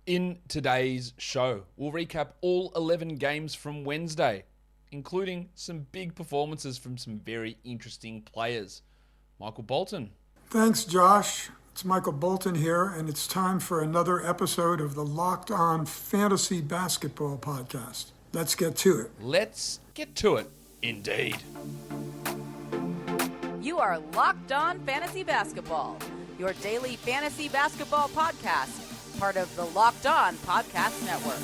In today's show, we'll recap all 11 games from Wednesday, including some big performances from some very interesting players. Michael Bolton. Thanks, Josh. It's Michael Bolton here, and it's time for another episode of the Locked On Fantasy Basketball Podcast. Let's get to it. Let's get to it, indeed. You are Locked On Fantasy Basketball, your daily fantasy basketball podcast, part of the Locked On Podcast Network.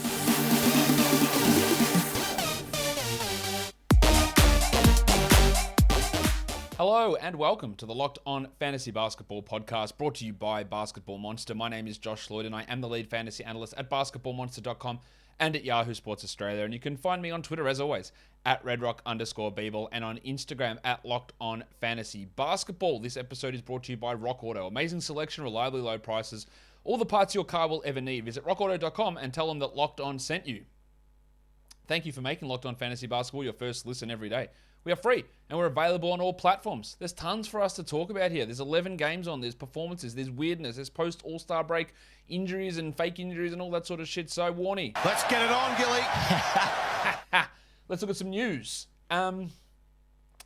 Hello and welcome to the Locked On Fantasy Basketball Podcast, brought to you by Basketball Monster. My name is Josh Lloyd and I am the lead fantasy analyst at basketballmonster.com and at Yahoo Sports Australia. And you can find me on Twitter, as always, at redrock_Beeble and on Instagram at Locked On Fantasy Basketball. This episode is brought to you by Rock Auto. Amazing selection, reliably low prices, all the parts your car will ever need. Visit rockauto.com and tell them that Locked On sent you. Thank you for making Locked On Fantasy Basketball your first listen every day. We are free and we're available on all platforms. There's tons for us to talk about here. There's 11 games on, there's performances, there's weirdness, there's post-All-Star break injuries and fake injuries and all that sort of shit. So, Warnie. Let's get it on, Gilly. Let's look at some news. A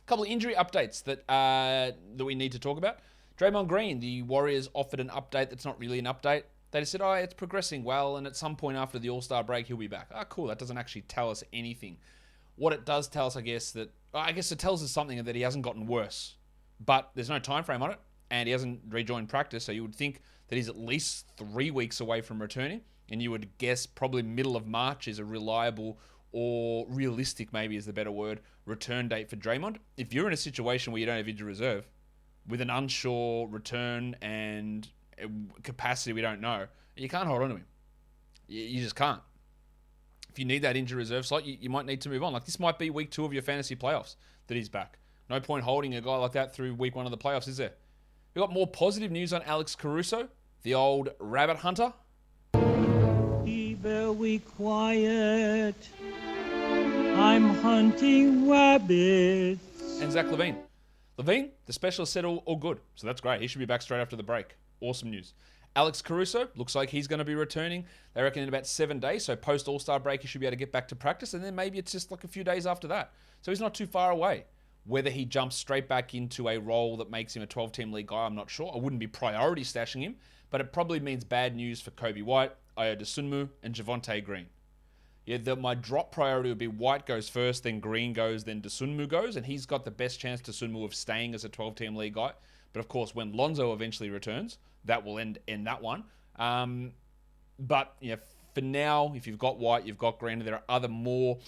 couple of injury updates that we need to talk about. Draymond Green, the Warriors offered an update that's not really an update. They just said, it's progressing well, and at some point after the All-Star break, he'll be back. Cool. That doesn't actually tell us anything. What it does tell us, I guess it tells us something that he hasn't gotten worse. But there's no time frame on it, and he hasn't rejoined practice, so you would think that he's at least 3 weeks away from returning, and you would guess probably middle of March is a reliable or realistic, maybe is the better word, return date for Draymond. If you're in a situation where you don't have injury reserve, with an unsure return and capacity we don't know, you can't hold on to him. You just can't. If you need that injury reserve slot, you might need to move on. Like, this might be week 2 of your fantasy playoffs that he's back. No point holding a guy like that through week 1 of the playoffs, is there? We've got more positive news on Alex Caruso, the old rabbit hunter. Be very quiet. I'm hunting rabbits. And Zach LaVine. LaVine, the specialist said all good. So that's great. He should be back straight after the break. Awesome news. Alex Caruso, looks like he's going to be returning, they reckon, in about 7 days. So post All-Star break, he should be able to get back to practice. And then maybe it's just like a few days after that. So he's not too far away. Whether he jumps straight back into a role that makes him a 12-team league guy, I'm not sure. I wouldn't be priority stashing him. But it probably means bad news for Kobe White, Ayo Dosunmu, and Javonte Green. My drop priority would be White goes first, then Green goes, then Dosunmu goes. And he's got the best chance, Dosunmu, of staying as a 12-team league guy. But of course, when Lonzo eventually returns, that will end that one. But for now, if you've got White, you've got Green, there are other more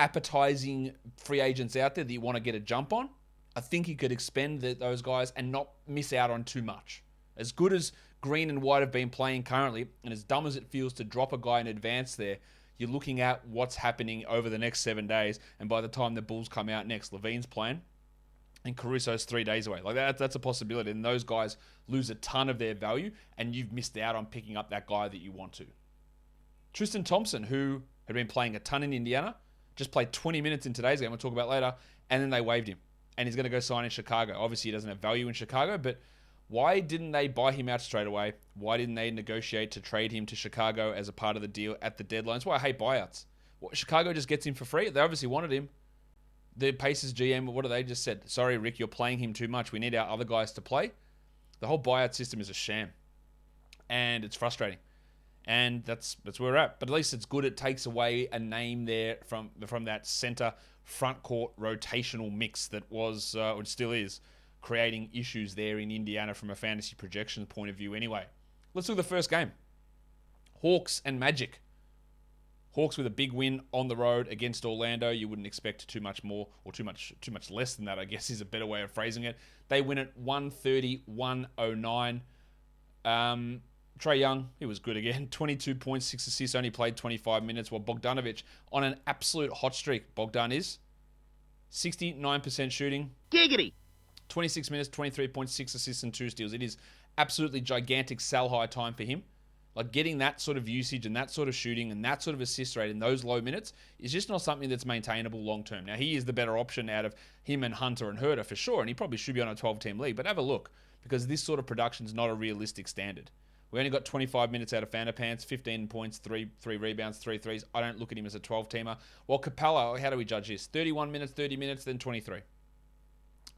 appetizing free agents out there that you want to get a jump on. I think you could expend those guys and not miss out on too much. As good as Green and White have been playing currently, and as dumb as it feels to drop a guy in advance there, you're looking at what's happening over the next 7 days, and by the time the Bulls come out next, LaVine's playing, and Caruso's 3 days away. Like that's a possibility. And those guys lose a ton of their value, and you've missed out on picking up that guy that you want to. Tristan Thompson, who had been playing a ton in Indiana, just played 20 minutes in today's game, we'll talk about later, and then they waived him. And he's going to go sign in Chicago. Obviously, he doesn't have value in Chicago, but why didn't they buy him out straight away? Why didn't they negotiate to trade him to Chicago as a part of the deal at the deadline? That's why I hate buyouts. Chicago just gets him for free. They obviously wanted him. The Pacers GM, what have they just said? Sorry, Rick, you're playing him too much. We need our other guys to play. The whole buyout system is a sham. And it's frustrating. And that's where we're at. But at least it's good. It takes away a name there from that center front court rotational mix that was, or still is, creating issues there in Indiana from a fantasy projection point of view anyway. Let's look at the first game. Hawks and Magic. Hawks with a big win on the road against Orlando. You wouldn't expect too much more, or too much less than that, I guess is a better way of phrasing it. They win at 130-109. Trae Young, he was good again. 22.6 assists, only played 25 minutes, while Bogdanovic on an absolute hot streak. Bogdan is 69% shooting. Giggity. 26 minutes, 23.6 assists and 2 steals. It is absolutely gigantic sell high time for him. Like, getting that sort of usage and that sort of shooting and that sort of assist rate in those low minutes is just not something that's maintainable long term. Now, he is the better option out of him and Hunter and Herter for sure, and he probably should be on a 12-team league. But have a look, because this sort of production is not a realistic standard. We only got 25 minutes out of Fanapants, 15 points, 3 rebounds, 3 threes. I don't look at him as a 12-teamer. Well, Capella, how do we judge this? 31 minutes, 30 minutes, then 23.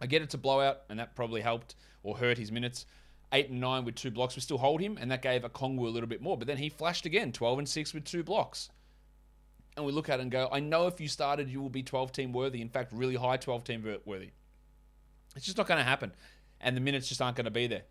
I get it's a blowout, and that probably helped or hurt his minutes. 8 and 9 with 2 blocks. We still hold him, and that gave Okongwu a little bit more. But then he flashed again, 12 and 6 with 2 blocks. And we look at it and go, I know if you started, you will be 12-team worthy. In fact, really high 12-team worthy. It's just not going to happen. And the minutes just aren't going to be there.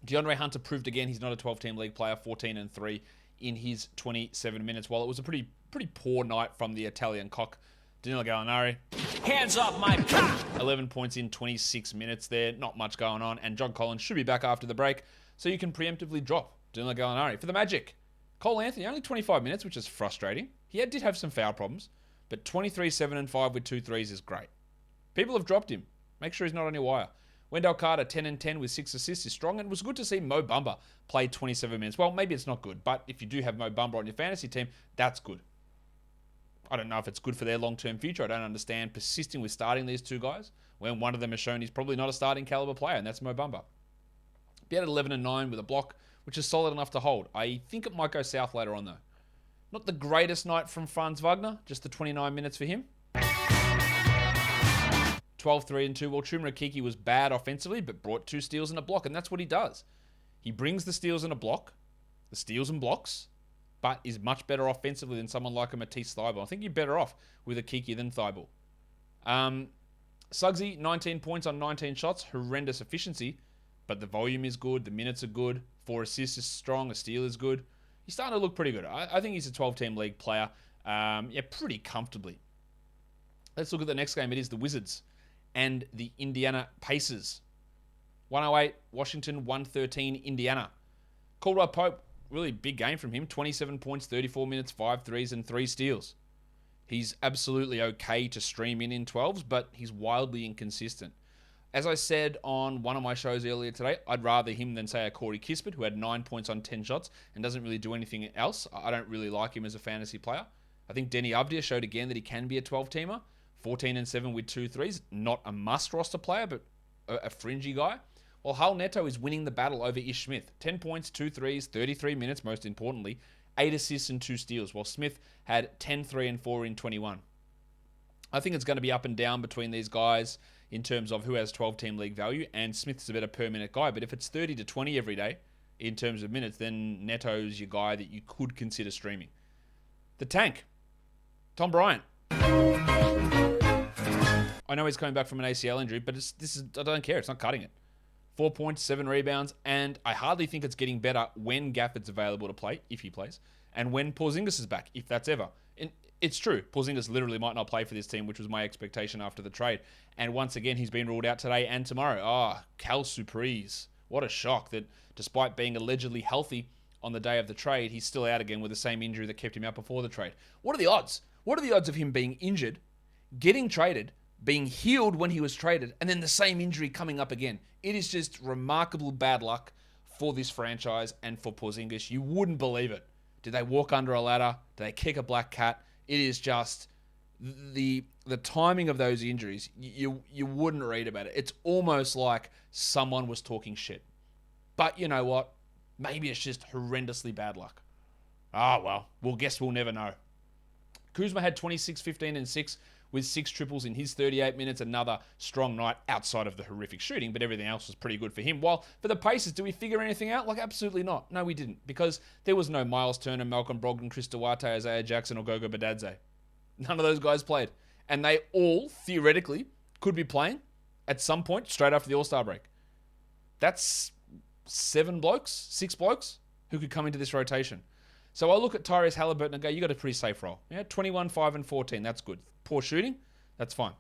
DeAndre Hunter proved again he's not a 12-team league player, 14 and 3 in his 27 minutes. While it was a pretty poor night from the Italian cock, Danilo Gallinari. Hands off my cock! 11 points in 26 minutes there. Not much going on. And John Collins should be back after the break, so you can preemptively drop Danilo Gallinari. For the Magic, Cole Anthony, only 25 minutes, which is frustrating. He did have some foul problems, but 23, 7 and 5 with 2 threes is great. People have dropped him. Make sure he's not on your wire. Wendell Carter, 10 and 10 with 6 assists is strong, and it was good to see Mo Bamba play 27 minutes. Well, maybe it's not good, but if you do have Mo Bamba on your fantasy team, that's good. I don't know if it's good for their long-term future. I don't understand persisting with starting these two guys when one of them has shown he's probably not a starting caliber player, and that's Mo Bamba. He had 11 and 9 with a block, which is solid enough to hold. I think it might go south later on, though. Not the greatest night from Franz Wagner, just the 29 minutes for him. 12, 3 and 2. Well, Chuma Okeke was bad offensively, but brought 2 steals and a block, and that's what he does. He brings the steals and a block, the steals and blocks, but is much better offensively than someone like a Matisse Thybulle. I think you're better off with Okeke than Thybulle. Suggsy, 19 points on 19 shots, horrendous efficiency, but the volume is good, the minutes are good, 4 assists is strong, a steal is good. He's starting to look pretty good. I think he's a 12-team league player, pretty comfortably. Let's look at the next game. It is the Wizards and the Indiana Pacers. 108, Washington, 113, Indiana. Caldwell Pope, really big game from him. 27 points, 34 minutes, 5 threes, and 3 steals. He's absolutely okay to stream in 12s, but he's wildly inconsistent. As I said on one of my shows earlier today, I'd rather him than, say, a Corey Kispert, who had 9 points on 10 shots and doesn't really do anything else. I don't really like him as a fantasy player. I think Denny Avdia showed again that he can be a 12-teamer. 14 and 7 with 2 threes. Not a must roster player, but a fringy guy. While Hull Neto is winning the battle over Ish Smith. 10 points, 2 threes, 33 minutes, most importantly. 8 assists and 2 steals, while Smith had 10, 3 and 4 in 21. I think it's going to be up and down between these guys in terms of who has 12-team league value, and Smith's a better per-minute guy. But if it's 30 to 20 every day in terms of minutes, then Neto's your guy that you could consider streaming. The tank, Tom Bryant. I know he's coming back from an ACL injury, but I don't care. It's not cutting it. 4 points, 7 rebounds, and I hardly think it's getting better when Gafford's available to play, if he plays, and when Porzingis is back, if that's ever. And it's true, Porzingis literally might not play for this team, which was my expectation after the trade. And once again, he's been ruled out today and tomorrow. Cal Surprise. What a shock that despite being allegedly healthy on the day of the trade, he's still out again with the same injury that kept him out before the trade. What are the odds? What are the odds of him being injured, getting traded, being healed when he was traded, and then the same injury coming up again? It is just remarkable bad luck for this franchise and for Porzingis. You wouldn't believe it. Did they walk under a ladder? Did they kick a black cat? It is just the timing of those injuries. You wouldn't read about it. It's almost like someone was talking shit. But you know what? Maybe it's just horrendously bad luck. We'll guess we'll never know. Kuzma had 26, 15, and 6 with 6 triples in his 38 minutes. Another strong night outside of the horrific shooting, but everything else was pretty good for him. While for the Pacers, do we figure anything out? Absolutely not. No, we didn't, because there was no Miles Turner, Malcolm Brogdon, Chris Duarte, Isaiah Jackson, or Gogo Badadze. None of those guys played. And they all, theoretically, could be playing at some point straight after the All-Star break. That's 6 blokes who could come into this rotation. So I look at Tyrese Halliburton and go, you got a pretty safe role. 21, 5, and 14. That's good. Poor shooting. That's fine.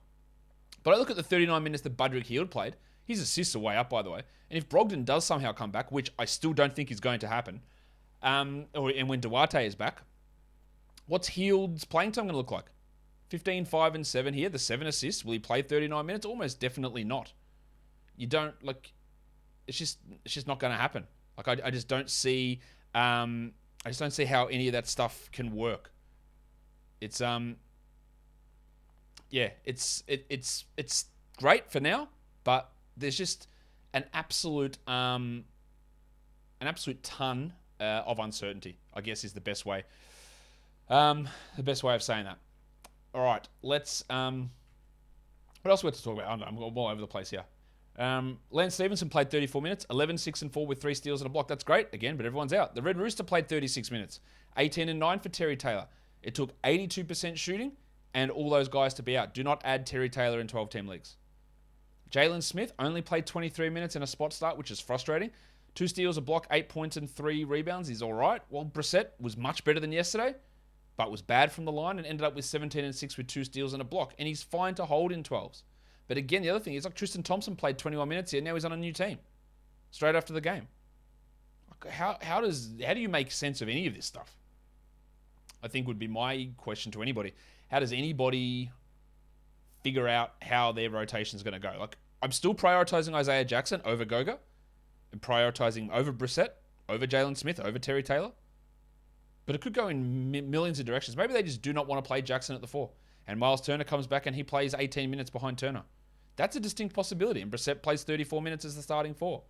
But I look at the 39 minutes that Budrick Hield played. His assists are way up, by the way. And if Brogdon does somehow come back, which I still don't think is going to happen, and when Duarte is back, what's Hield's playing time going to look like? 15, 5, and 7 here. The 7 assists. Will he play 39 minutes? Almost definitely not. You don't, it's just not going to happen. I just don't see... I just don't see how any of that stuff can work. It's it's great for now, but there's just an absolute an absolute ton of uncertainty, I guess is the best way. The best way of saying that. All right, let's... what else we have to talk about? I don't know, I'm all over the place here. Lance Stevenson played 34 minutes, 11, 6, and 4 with 3 steals and a block. That's great, again, but everyone's out. The Red Rooster played 36 minutes, 18 and 9 for Terry Taylor. It took 82% shooting and all those guys to be out. Do not add Terry Taylor in 12-team leagues. Jalen Smith only played 23 minutes in a spot start, which is frustrating. 2 steals, a block, 8 points, and 3 rebounds. He's all right. Well, Brissett was much better than yesterday, but was bad from the line and ended up with 17 and 6 with 2 steals and a block. And he's fine to hold in 12s. But again, the other thing is, like, Tristan Thompson played 21 minutes here. Now he's on a new team straight after the game. How do you make sense of any of this stuff? I think would be my question to anybody. How does anybody figure out how their rotation is going to go? Like, I'm still prioritizing Isaiah Jackson over Goga, and prioritizing over Brissett, over Jalen Smith, over Terry Taylor. But it could go in millions of directions. Maybe they just do not want to play Jackson at the 4. And Miles Turner comes back and he plays 18 minutes behind Turner. That's a distinct possibility. And Brissett plays 34 minutes as the starting 4.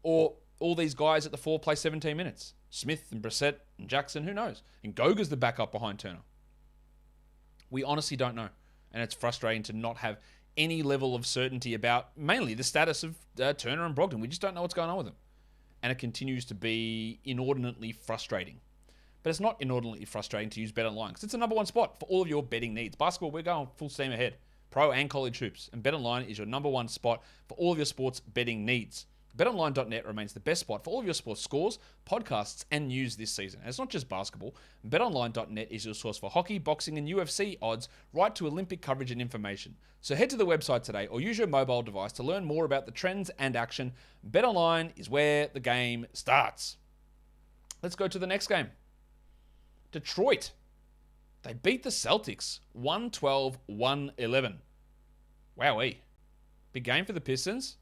Or all these guys at the 4 play 17 minutes. Smith and Brissett and Jackson, who knows? And Goga's the backup behind Turner. We honestly don't know. And it's frustrating to not have any level of certainty about mainly the status of Turner and Brogdon. We just don't know what's going on with them. And it continues to be inordinately frustrating. But it's not inordinately frustrating to use BetOnline because it's the number one spot for all of your betting needs. Basketball, we're going full steam ahead. Pro and college hoops. And BetOnline is your number one spot for all of your sports betting needs. BetOnline.net remains the best spot for all of your sports scores, podcasts, and news this season. And it's not just basketball. BetOnline.net is your source for hockey, boxing, and UFC odds, right to Olympic coverage and information. So head to the website today or use your mobile device to learn more about the trends and action. BetOnline is where the game starts. Let's go to the next game. Detroit. They beat the Celtics 112-111. Wowee. Big game for the Pistons.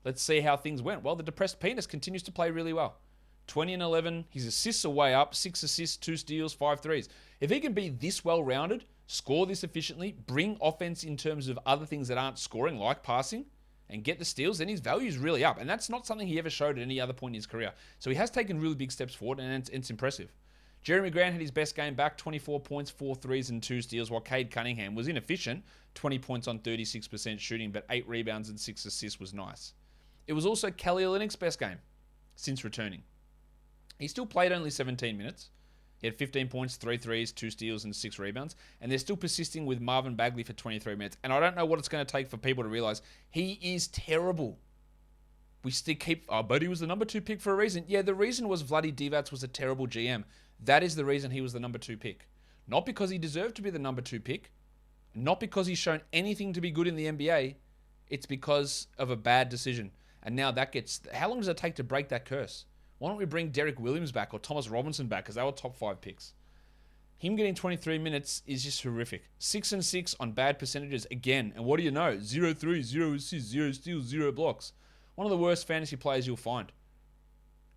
Let's see how things went. Well, the depressed penis continues to play really well. 20 and 11. His assists are way up. 6 assists, 2 steals, 5 threes. If he can be this well-rounded, score this efficiently, bring offense in terms of other things that aren't scoring, like passing, and get the steals, then his value is really up. And that's not something he ever showed at any other point in his career. So he has taken really big steps forward, and it's impressive. Jeremy Grant had his best game back, 24 points, 4 threes, and 2 steals, while Cade Cunningham was inefficient, 20 points on 36% shooting, but 8 rebounds and 6 assists was nice. It was also Kelly Olynyk's best game since returning. He still played only 17 minutes. He had 15 points, 3 threes, 2 steals, and 6 rebounds. And they're still persisting with Marvin Bagley for 23 minutes. And I don't know what it's going to take for people to realize he is terrible. We still keep, but he was the number 2 pick for a reason. Yeah, the reason was Vlade Divac was a terrible GM. That is the reason he was the number 2 pick. Not because he deserved to be the number 2 pick. Not because he's shown anything to be good in the NBA. It's because of a bad decision. And now that gets... How long does it take to break that curse? Why don't we bring Derek Williams back or Thomas Robinson back because they were top 5 picks? Him getting 23 minutes is just horrific. 6 and 6 on bad percentages again. And what do you know? 0 threes, 0 assists, 0 steals, 0 blocks. One of the worst fantasy players you'll find.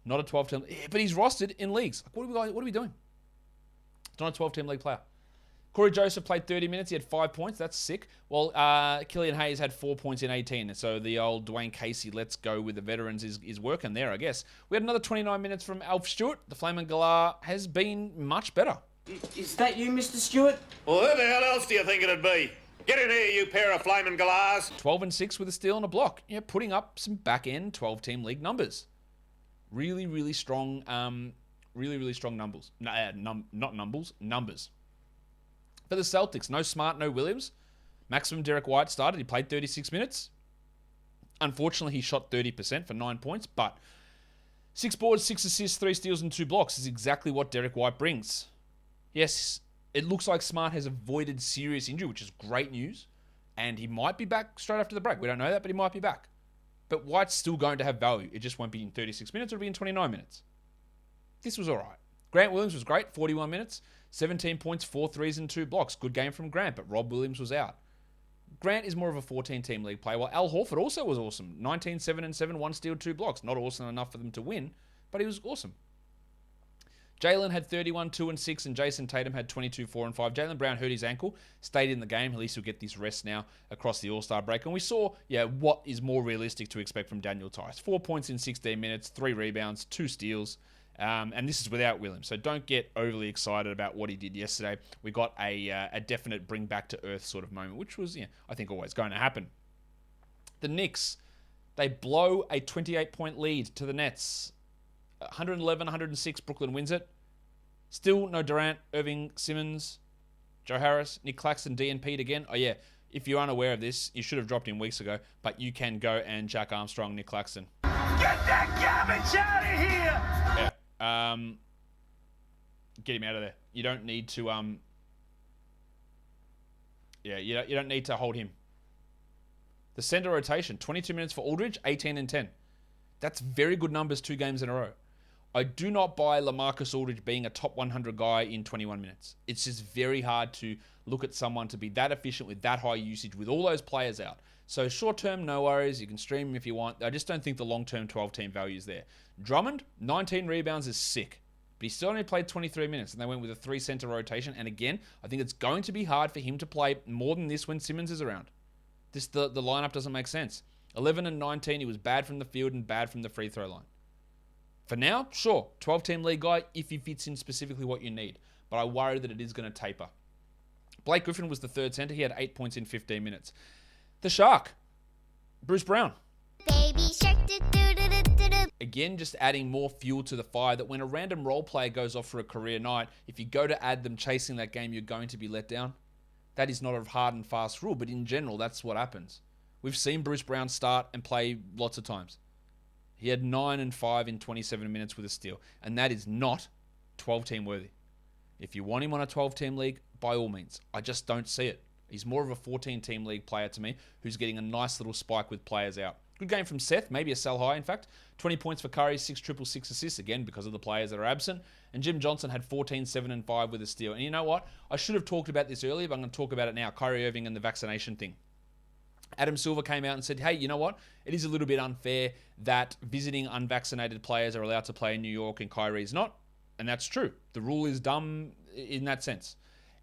Not a 12-team... But he's rostered in leagues. Like, what are we doing? It's not a 12-team league player. Corey Joseph played 30 minutes. He had 5 points. That's sick. Well, Killian Hayes had 4 points in 18. So the old Dwayne Casey, let's go with the veterans, is working there, I guess. We had another 29 minutes from Alf Stewart. The Flamin' Galah has been much better. Is that you, Mr. Stewart? Well, who the hell else do you think it'd be? Get in here, you pair of flaming galahs. 12 and 6 with a steal and a block. Yeah, putting up some back-end 12-team league numbers. Really, really strong, really strong numbers. Numbers. For the Celtics, no Smart, no Williams. Maximum Derek White started. He played 36 minutes. Unfortunately, he shot 30% for 9 points, but 6 boards, 6 assists, 3 steals, and 2 blocks is exactly what Derek White brings. Yes, it looks like Smart has avoided serious injury, which is great news, and he might be back straight after the break. We don't know that, but he might be back. But White's still going to have value. It just won't be in 36 minutes. It'll be in 29 minutes. This was all right. Grant Williams was great, 41 minutes, 17 points, 4 threes, and 2 blocks. Good game from Grant, but Rob Williams was out. Grant is more of a 14-team league player, while Al Horford also was awesome. 19, 7 and 7, 1 steal, 2 blocks. Not awesome enough for them to win, but he was awesome. Jalen had 31, 2 and 6, and Jason Tatum had 22, 4 and 5. Jaylen Brown hurt his ankle, stayed in the game. At least he'll get this rest now across the All-Star break. And we saw, what is more realistic to expect from Daniel Tice. 4 points in 16 minutes, 3 rebounds, 2 steals. And this is without Williams. So don't get overly excited about what he did yesterday. We got a definite bring back to earth sort of moment, which was, I think always going to happen. The Knicks, they blow a 28-point lead to the Nets. 111-106, Brooklyn wins it. Still no Durant, Irving, Simmons, Joe Harris, Nick Claxton, DNP'd again. Oh yeah, if you're unaware of this, you should have dropped him weeks ago, but you can go and Jack Armstrong, Nick Claxton. Get that garbage out of here! Yeah, get him out of there. You don't need to, you don't need to hold him. The center rotation, 22 minutes for Aldridge, 18 and 10. That's very good numbers 2 games in a row. I do not buy LaMarcus Aldridge being a top 100 guy in 21 minutes. It's just very hard to look at someone to be that efficient with that high usage with all those players out. So short term, no worries. You can stream him if you want. I just don't think the long-term 12-team value is there. Drummond, 19 rebounds is sick. But he still only played 23 minutes, and they went with a 3-center rotation. And again, I think it's going to be hard for him to play more than this when Simmons is around. The lineup doesn't make sense. 11 and 19, he was bad from the field and bad from the free throw line. For now, sure, 12-team league guy if he fits in specifically what you need. But I worry that it is going to taper. Blake Griffin was the 3rd center. He had 8 points in 15 minutes. The Shark, Bruce Brown. Baby shark, Again, just adding more fuel to the fire that when a random role player goes off for a career night, if you go to add them chasing that game, you're going to be let down. That is not a hard and fast rule, but in general, that's what happens. We've seen Bruce Brown start and play lots of times. He had 9 and 5 in 27 minutes with a steal, and that is not 12-team worthy. If you want him on a 12-team league, by all means. I just don't see it. He's more of a 14-team league player to me, who's getting a nice little spike with players out. Good game from Seth, maybe a sell high, in fact. 20 points for Curry, 6 triples, 6 assists, again, because of the players that are absent. And Jim Johnson had 14, 7 and 5 with a steal. And you know what? I should have talked about this earlier, but I'm going to talk about it now. Kyrie Irving and the vaccination thing. Adam Silver came out and said, hey, you know what? It is a little bit unfair that visiting unvaccinated players are allowed to play in New York and Kyrie's not. And that's true. The rule is dumb in that sense.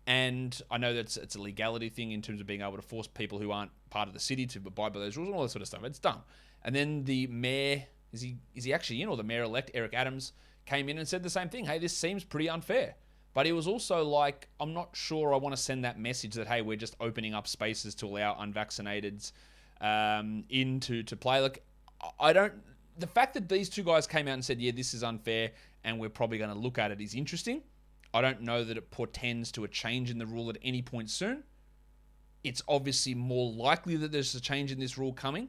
And I know that it's a legality thing in terms of being able to force people who aren't part of the city to abide by those rules and all that sort of stuff. It's dumb. And then the mayor, is he actually in, or the mayor-elect, Eric Adams, came in and said the same thing. Hey, this seems pretty unfair. But he was also like, I'm not sure I want to send that message that, hey, we're just opening up spaces to allow unvaccinateds in to play. Like, the fact that these two guys came out and said, yeah, this is unfair and we're probably going to look at it is interesting. I don't know that it portends to a change in the rule at any point soon. It's obviously more likely that there's a change in this rule coming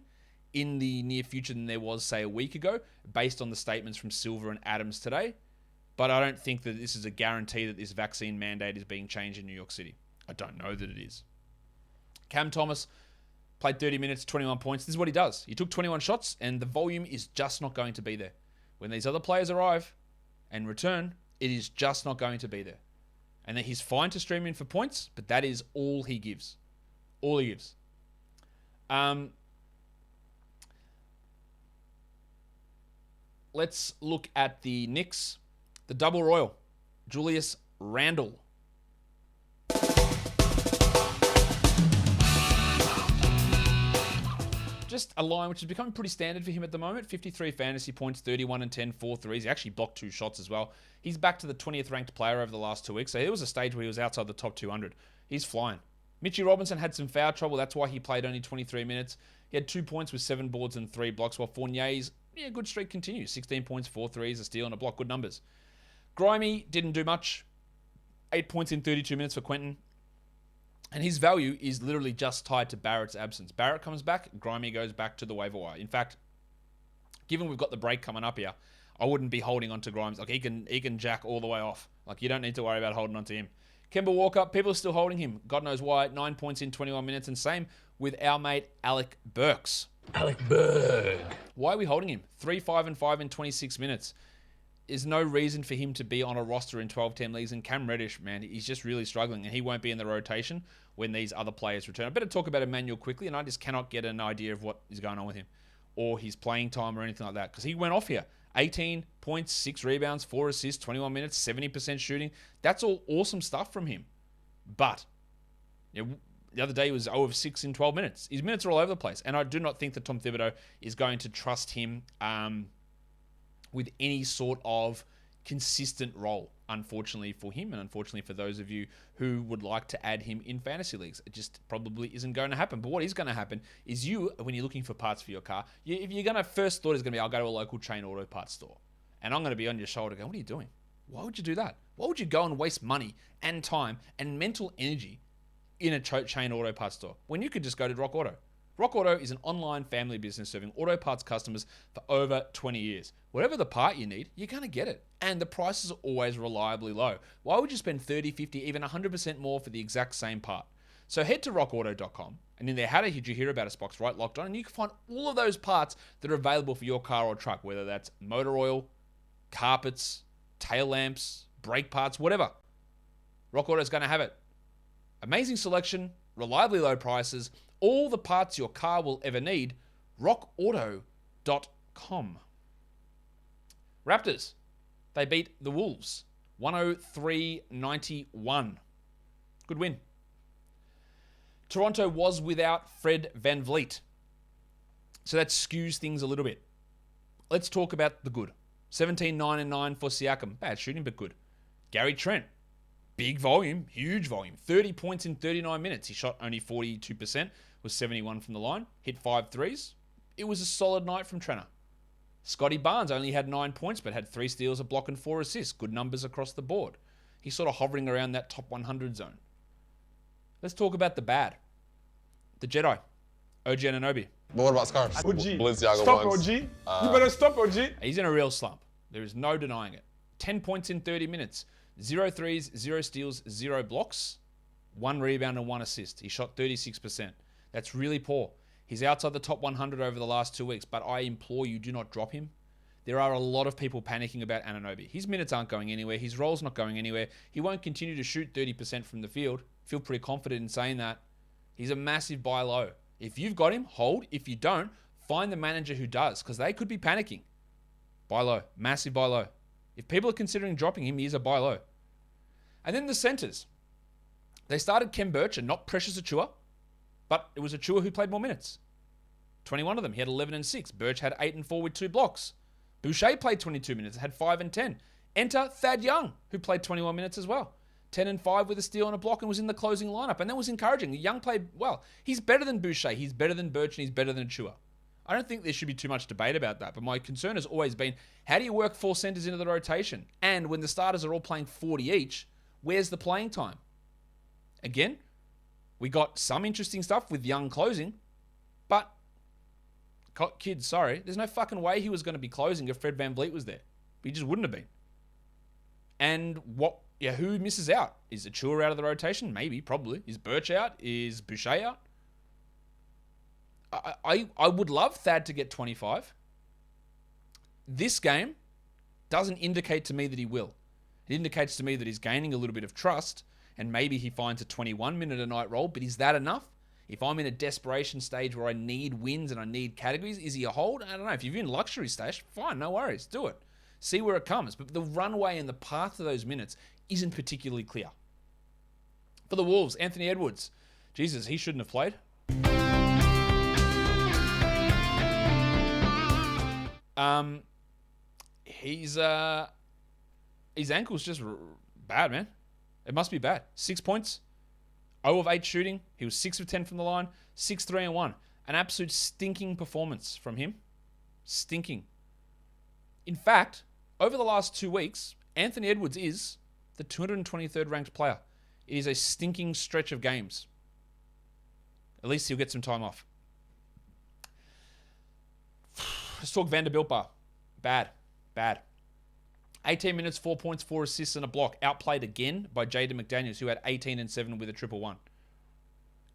in the near future than there was, say, a week ago, based on the statements from Silver and Adams today. But I don't think that this is a guarantee that this vaccine mandate is being changed in New York City. I don't know that it is. Cam Thomas played 30 minutes, 21 points. This is what he does. He took 21 shots, and the volume is just not going to be there. When these other players arrive and return, it is just not going to be there. And that he's fine to stream in for points, but that is all he gives. All he gives. Let's look at the Knicks. The double royal. Julius Randle. Just a line which is becoming pretty standard for him at the moment. 53 fantasy points, 31 and 10, 4 threes. He actually blocked 2 shots as well. He's back to the 20th ranked player over the last 2 weeks. So there was a stage where he was outside the top 200. He's flying. Mitchie Robinson had some foul trouble. That's why he played only 23 minutes. He had 2 points with 7 boards and 3 blocks, while Fournier's good streak continues. 16 points, 4 threes, a steal, and a block. Good numbers. Grimy didn't do much. 8 points in 32 minutes for Quentin. And his value is literally just tied to Barrett's absence. Barrett comes back, Grimy goes back to the waiver wire. In fact, given we've got the break coming up here, I wouldn't be holding on to Grimes. Like, he can jack all the way off. Like, you don't need to worry about holding on to him. Kemba Walker, people are still holding him. God knows why. 9 points in 21 minutes. And same with our mate Alec Burks. Alec Berg. Why are we holding him? 3, 5, and 5 in 26 minutes. There's no reason for him to be on a roster in 12-team leagues. And Cam Reddish, man, he's just really struggling. And he won't be in the rotation when these other players return. I better talk about Emmanuel quickly, and I just cannot get an idea of what is going on with him or his playing time or anything like that. Because he went off here. 18 points, 6 rebounds, 4 assists, 21 minutes, 70% shooting. That's all awesome stuff from him. But the other day he was 0 of 6 in 12 minutes. His minutes are all over the place. And I do not think that Tom Thibodeau is going to trust him with any sort of consistent role, unfortunately for him and unfortunately for those of you who would like to add him in fantasy leagues. It just probably isn't going to happen. But what is going to happen is when you're looking for parts for your car, if you're going to, first thought is going to be, I'll go to a local chain auto parts store. And I'm going to be on your shoulder going, what are you doing? Why would you do that? Why would you go and waste money and time and mental energy in a chain auto parts store when you could just go to Rock Auto? Rock Auto is an online family business serving auto parts customers for over 20 years. Whatever the part you need, you're going to get it. And the prices are always reliably low. Why would you spend 30, 50, even 100% more for the exact same part? So head to rockauto.com, and in their How Did You Hear About Us box, right locked on, and you can find all of those parts that are available for your car or truck, whether that's motor oil, carpets, tail lamps, brake parts, whatever. Rock Auto is going to have it. Amazing selection, reliably low prices, all the parts your car will ever need. rockauto.com. Raptors, they beat the Wolves 103-91. Good win. Toronto was without Fred VanVleet, so that skews things a little bit. Let's talk about the good. 17-9-9 for Siakam. Bad shooting, but good. Gary Trent, big volume, huge volume. 30 points in 39 minutes. He shot only 42%, was 71 from the line, hit 5 threes. It was a solid night from Trenner. Scotty Barnes only had 9 points, but had 3 steals, a block, and 4 assists. Good numbers across the board. He's sort of hovering around that top 100 zone. Let's talk about the bad. The Jedi, OG Anunoby. But what about scarves? OG. Balenciaga Stop, ones. OG. You better stop, OG. He's in a real slump. There is no denying it. 10 points in 30 minutes. 0 threes, 0 steals, 0 blocks, 1 rebound and 1 assist. He shot 36%. That's really poor. He's outside the top 100 over the last 2 weeks, but I implore you, do not drop him. There are a lot of people panicking about Anunoby. His minutes aren't going anywhere. His role's not going anywhere. He won't continue to shoot 30% from the field. Feel pretty confident in saying that. He's a massive buy low. If you've got him, hold. If you don't, find the manager who does, because they could be panicking. Buy low. Massive buy low. If people are considering dropping him, he is a buy low. And then the centers. They started Kem Birch and not Precious Achiuwa, but it was Achiuwa who played more minutes. 21 of them. He had 11 and 6. Birch had 8 and 4 with 2 blocks. Boucher played 22 minutes, had 5 and 10. Enter Thad Young, who played 21 minutes as well. 10 and 5 with a steal and a block and was in the closing lineup. And that was encouraging. Young played well. He's better than Boucher. He's better than Birch, and he's better than Achiuwa. I don't think there should be too much debate about that, but my concern has always been, how do you work 4 centers into the rotation? And when the starters are all playing 40 each, where's the playing time? Again, we got some interesting stuff with Young closing, but kids, sorry, there's no fucking way he was going to be closing if Fred VanVleet was there. He just wouldn't have been. And who misses out? Is Achiuwa out of the rotation? Maybe, probably. Is Birch out? Is Boucher out? I would love Thad to get 25. This game doesn't indicate to me that he will. It indicates to me that he's gaining a little bit of trust, and maybe he finds a 21-minute-a-night role, but is that enough? If I'm in a desperation stage where I need wins and I need categories, is he a hold? I don't know. If you're in luxury stash, fine, no worries. Do it. See where it comes. But the runway and the path to those minutes isn't particularly clear. For the Wolves, Anthony Edwards. Jesus, he shouldn't have played. His ankle's just bad, man. It must be bad. 6 points, 0 of 8 shooting. He was 6 of 10 from the line, 6, 3, and 1. An absolute stinking performance from him. Stinking. In fact, over the last 2 weeks, Anthony Edwards is the 223rd ranked player. It is a stinking stretch of games. At least he'll get some time off. Let's talk Vanderbilt bar. Bad. 18 minutes, 4 points, 4 assists, and a block. Outplayed again by Jaden McDaniels, who had 18 and 7 with a 1-1.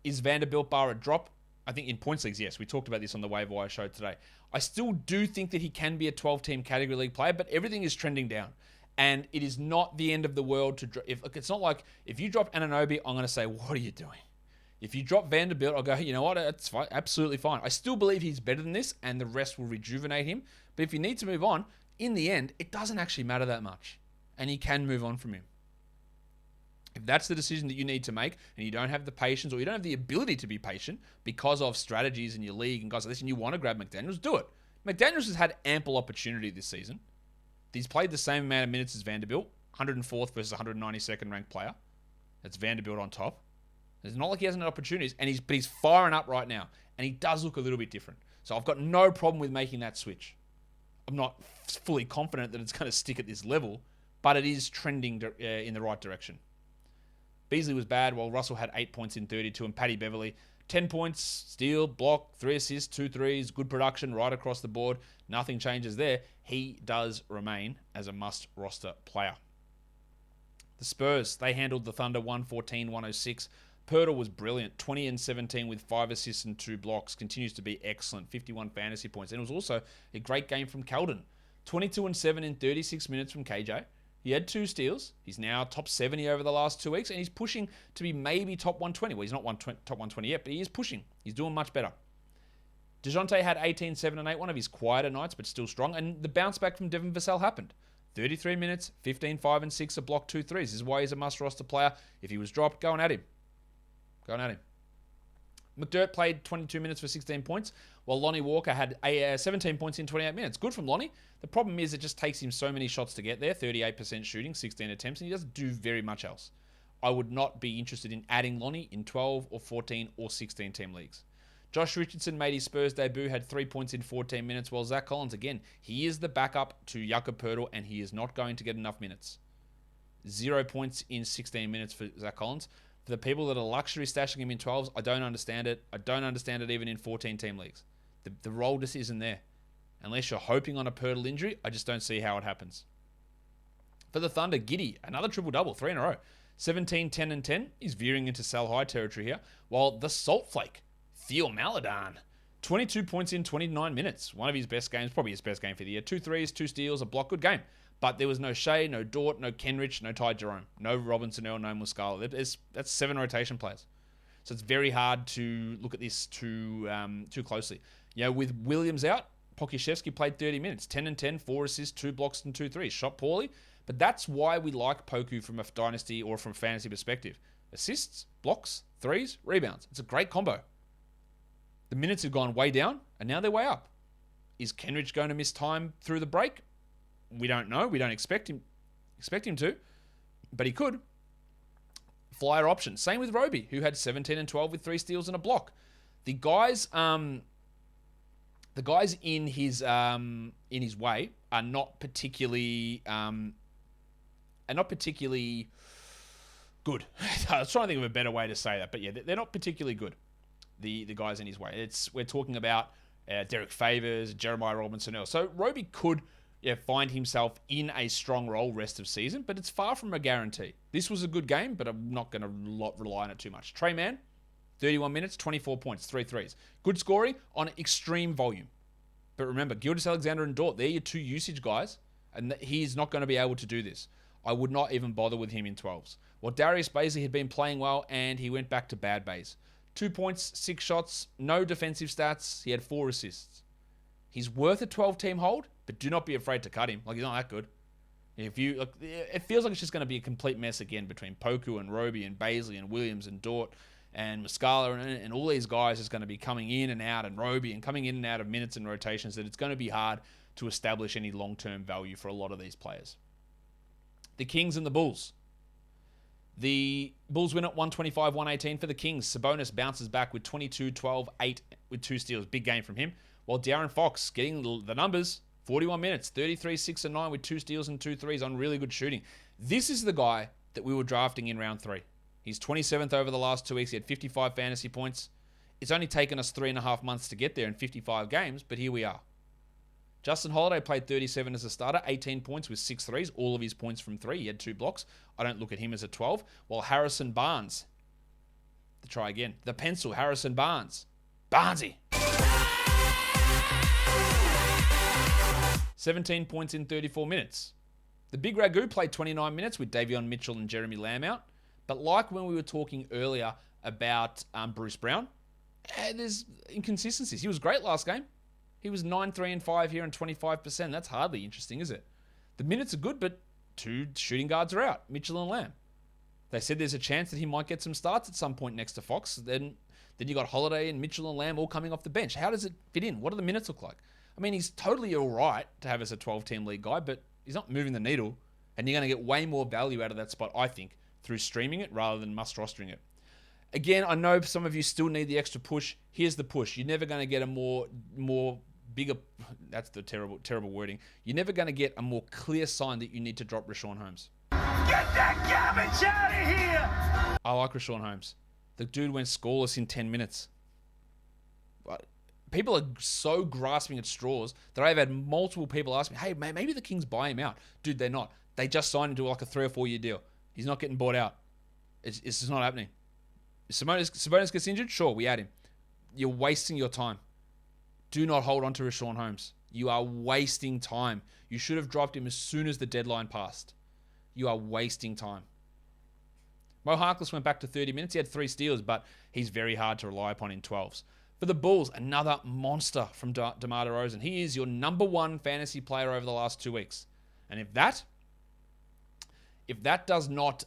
Is Vanderbilt bar a drop? I think in points leagues, yes. We talked about this on the waiver wire show today. I still do think that he can be a 12-team category league player, but everything is trending down. And it is not the end of the world to drop. It's not like if you drop Anunoby, I'm going to say, what are you doing? If you drop Vanderbilt, I'll go, hey, you know what? That's fine. Absolutely fine. I still believe he's better than this, and the rest will rejuvenate him. But if you need to move on, in the end, it doesn't actually matter that much. And he can move on from him. If that's the decision that you need to make and you don't have the patience or you don't have the ability to be patient because of strategies in your league and guys like this and you want to grab McDaniels, do it. McDaniels has had ample opportunity this season. He's played the same amount of minutes as Vanderbilt, 104th versus 192nd ranked player. That's Vanderbilt on top. It's not like he hasn't had opportunities, but he's firing up right now, and he does look a little bit different. So I've got no problem with making that switch. I'm not fully confident that it's going to stick at this level, but it is trending in the right direction. Beasley was bad, while Russell had 8 points in 32, and Paddy Beverly, 10 points, steal, block, 3 assists, 2 threes, good production right across the board. Nothing changes there. He does remain as a must-roster player. The Spurs, they handled the Thunder 114-106. Poeltl was brilliant, 20 and 17 with 5 assists and 2 blocks. Continues to be excellent, 51 fantasy points. And it was also a great game from Keldon. 22 and 7 in 36 minutes from KJ. He had 2 steals. He's now top 70 over the last 2 weeks, and he's pushing to be maybe top 120. Well, he's not top 120 yet, but he is pushing. He's doing much better. DeJounte had 18, 7, and 8, one of his quieter nights, but still strong. And the bounce back from Devin Vassell happened. 33 minutes, 15, 5, and 6, a block, 2 threes. This is why he's a must-roster player. If he was dropped, going at him. McDirt played 22 minutes for 16 points, while Lonnie Walker had 17 points in 28 minutes. Good from Lonnie. The problem is it just takes him so many shots to get there. 38% shooting, 16 attempts, and he doesn't do very much else. I would not be interested in adding Lonnie in 12 or 14 or 16 team leagues. Josh Richardson made his Spurs debut, had 3 points in 14 minutes, while Zach Collins, again, he is the backup to Jakob Poeltl, and he is not going to get enough minutes. 0 points in 16 minutes for Zach Collins. For the people that are luxury stashing him in 12s, I don't understand it. I don't understand it even in 14 team leagues. The role just isn't there. Unless you're hoping on a Poeltl injury, I just don't see how it happens. For the Thunder, Giddey, another triple-double, 3 in a row. 17, 10, and 10. He's veering into sell-high territory here. While the Salt Flake, Theo Maledon, 22 points in 29 minutes. One of his best games, probably his best game for the year. 2 threes, 2 steals, a block, good game. But there was no Shea, no Dort, no Kenrich, no Ty Jerome, no Robinson Earl, no Muscala. That's 7 rotation players. So it's very hard to look at this too closely. You know, with Williams out, Pokusevski played 30 minutes, 10 and 10, 4 assists, 2 blocks, and 2 threes. Shot poorly, but that's why we like Poku from a dynasty or from a fantasy perspective. Assists, blocks, threes, rebounds. It's a great combo. The minutes have gone way down, and now they're way up. Is Kenrich going to miss time through the break? We don't know. We don't expect him to, but he could. Flyer option. Same with Roby, who had 17 and 12 with 3 steals and a block. The guys in his way are not particularly good. I was trying to think of a better way to say that, but yeah, they're not particularly good. The guys in his way. We're talking about Derek Favors, Jeremiah Robinson-Earl. So Roby could find himself in a strong role rest of season, but it's far from a guarantee. This was a good game, but I'm not going to rely on it too much. Trey Mann, 31 minutes, 24 points, 3 threes. Good scoring on extreme volume. But remember, Gilgeous-Alexander and Dort, they're your 2 usage guys, and he's not going to be able to do this. I would not even bother with him in 12s. Well, Darius Bazley had been playing well, and he went back to bad Baze. 2 points, 6 shots, no defensive stats. He had 4 assists. He's worth a 12-team hold, but do not be afraid to cut him. Like, he's not that good. It feels like it's just going to be a complete mess again between Poku and Roby and Bazley and Williams and Dort and Muscala and all these guys is going to be coming in and out, and Roby and coming in and out of minutes and rotations, that it's going to be hard to establish any long-term value for a lot of these players. The Kings and the Bulls. The Bulls win at 125-118 for the Kings. Sabonis bounces back with 22, 12, 8 with 2 steals. Big game from him. While De'Aaron Fox getting the numbers, 41 minutes, 33, 6, and 9 with 2 steals and 2 threes on really good shooting. This is the guy that we were drafting in round 3. He's 27th over the last 2 weeks. He had 55 fantasy points. It's only taken us 3.5 months to get there in 55 games, but here we are. Justin Holiday played 37 as a starter, 18 points with 6 threes, all of his points from 3. He had 2 blocks. I don't look at him as a 12. While Harrison Barnes, the pencil, Harrison Barnes. Barnesy. 17 points in 34 minutes. The Big Ragu played 29 minutes with Davion Mitchell and Jeremy Lamb out. But like when we were talking earlier about Bruce Brown, there's inconsistencies. He was great last game. He was 9, 3, and 5 here and 25%. That's hardly interesting, is it? The minutes are good, but 2 shooting guards are out, Mitchell and Lamb. They said there's a chance that he might get some starts at some point next to Fox. Then you got Holiday and Mitchell and Lamb all coming off the bench. How does it fit in? What do the minutes look like? I mean, he's totally all right to have as a 12-team league guy, but he's not moving the needle. And you're going to get way more value out of that spot, I think, through streaming it rather than must-rostering it. Again, I know some of you still need the extra push. Here's the push. You're never going to get a more bigger, that's the terrible wording. You're never going to get a more clear sign that you need to drop Richaun Holmes. Get that garbage out of here! I like Richaun Holmes. The dude went scoreless in 10 minutes. But people are so grasping at straws that I've had multiple people ask me, hey, maybe the Kings buy him out. Dude, they're not. They just signed him to like a 3 or 4 year deal. He's not getting bought out. It's just not happening. If Sabonis gets injured, sure, we add him. You're wasting your time. Do not hold on to Richaun Holmes. You are wasting time. You should have dropped him as soon as the deadline passed. You are wasting time. Mo Harkless went back to 30 minutes. He had 3 steals, but he's very hard to rely upon in 12s. For the Bulls, another monster from DeMar DeRozan. He is your number 1 fantasy player over the last 2 weeks. And if that does not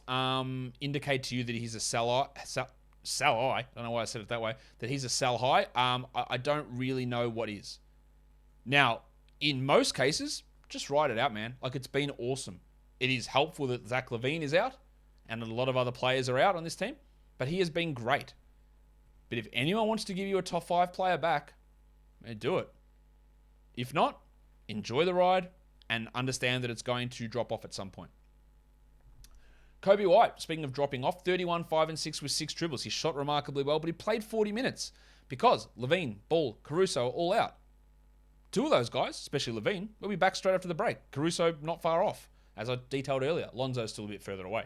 indicate to you that he's a sell high, I don't know why I said it that way, that he's a sell high, I don't really know what is. Now, in most cases, just ride it out, man. Like, it's been awesome. It is helpful that Zach LaVine is out and a lot of other players are out on this team, but he has been great. But if anyone wants to give you a top 5 player back, do it. If not, enjoy the ride and understand that it's going to drop off at some point. Kobe White, speaking of dropping off, 31, 5, and 6 with 6 triples. He shot remarkably well, but he played 40 minutes because LaVine, Ball, Caruso are all out. 2 of those guys, especially LaVine, will be back straight after the break. Caruso not far off. As I detailed earlier, Lonzo's still a bit further away.